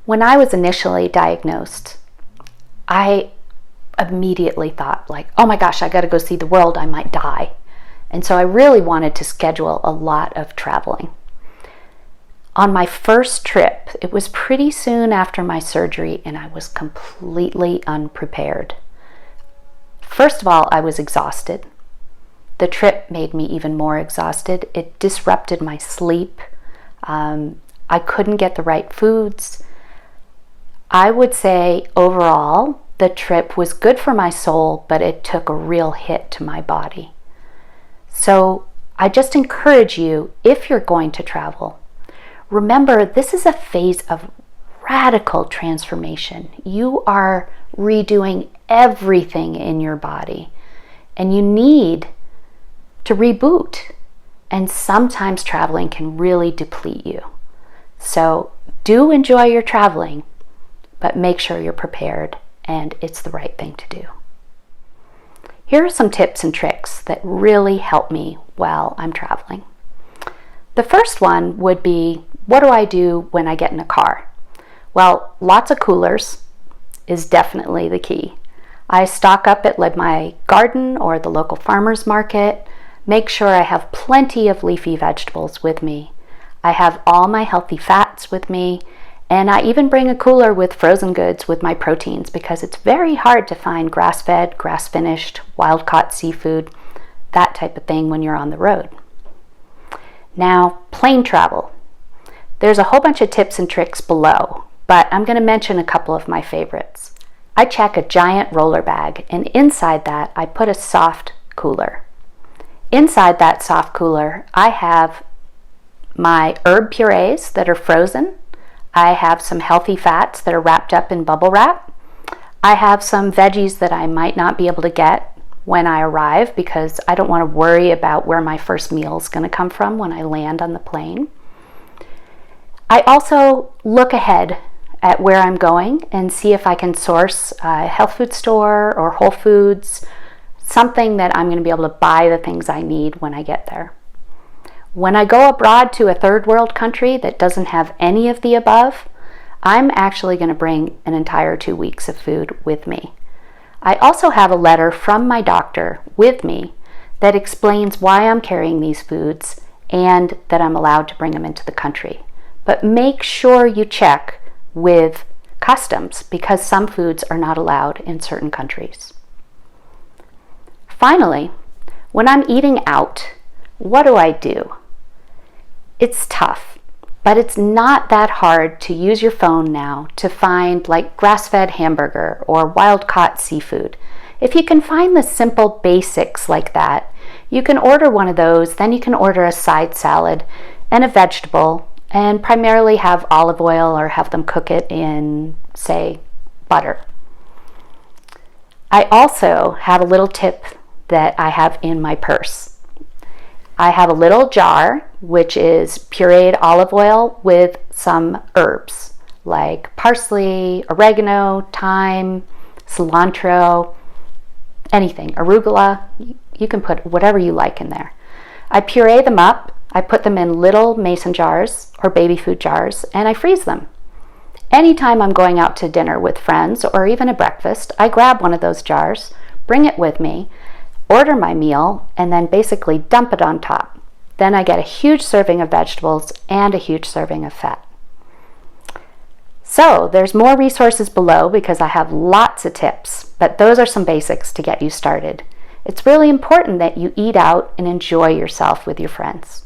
When I was initially diagnosed, I immediately thought like, oh my gosh, I got to go see the world, I might die. And so I really wanted to schedule a lot of traveling. On my first trip, it was pretty soon after my surgery, and I was completely unprepared. First of all, I was exhausted. The trip made me even more exhausted. It disrupted my sleep. I couldn't get the right foods. I would say overall, the trip was good for my soul, but it took a real hit to my body. So I just encourage you, if you're going to travel, remember this is a phase of radical transformation. You are redoing everything in your body, and you need to reboot. And sometimes traveling can really deplete you. So do enjoy your traveling, but make sure you're prepared and it's the right thing to do. Here are some tips and tricks that really help me while I'm traveling. The first one would be, what do I do when I get in a car? Well, lots of coolers is definitely the key. I stock up at my garden or the local farmer's market. Make sure I have plenty of leafy vegetables with me. I have all my healthy fats with me, and I even bring a cooler with frozen goods with my proteins because it's very hard to find grass-fed, grass-finished, wild-caught seafood, that type of thing when you're on the road. Now, plane travel. There's a whole bunch of tips and tricks below, but I'm going to mention a couple of my favorites. I check a giant roller bag, and inside that I put a soft cooler. Inside that soft cooler, I have my herb purees that are frozen. I have some healthy fats that are wrapped up in bubble wrap. I have some veggies that I might not be able to get when I arrive because I don't want to worry about where my first meal is going to come from when I land on the plane. I also look ahead at where I'm going and see if I can source a health food store or Whole Foods, something that I'm going to be able to buy the things I need when I get there. When I go abroad to a third world country that doesn't have any of the above, I'm actually going to bring an entire 2 weeks of food with me. I also have a letter from my doctor with me that explains why I'm carrying these foods and that I'm allowed to bring them into the country. But make sure you check with customs because some foods are not allowed in certain countries. Finally, when I'm eating out, what do? It's tough, but it's not that hard to use your phone now to find like grass-fed hamburger or wild-caught seafood. If you can find the simple basics like that, you can order one of those, then you can order a side salad and a vegetable and primarily have olive oil or have them cook it in, say, butter. I also have a little tip that I have in my purse. I have a little jar, which is pureed olive oil with some herbs like parsley, oregano, thyme, cilantro, anything, arugula. You can put whatever you like in there. I puree them up. I put them in little mason jars or baby food jars, and I freeze them. Anytime I'm going out to dinner with friends or even a breakfast, I grab one of those jars, bring it with me, order my meal, and then basically dump it on top. Then I get a huge serving of vegetables and a huge serving of fat. So there's more resources below because I have lots of tips, but those are some basics to get you started. It's really important that you eat out and enjoy yourself with your friends.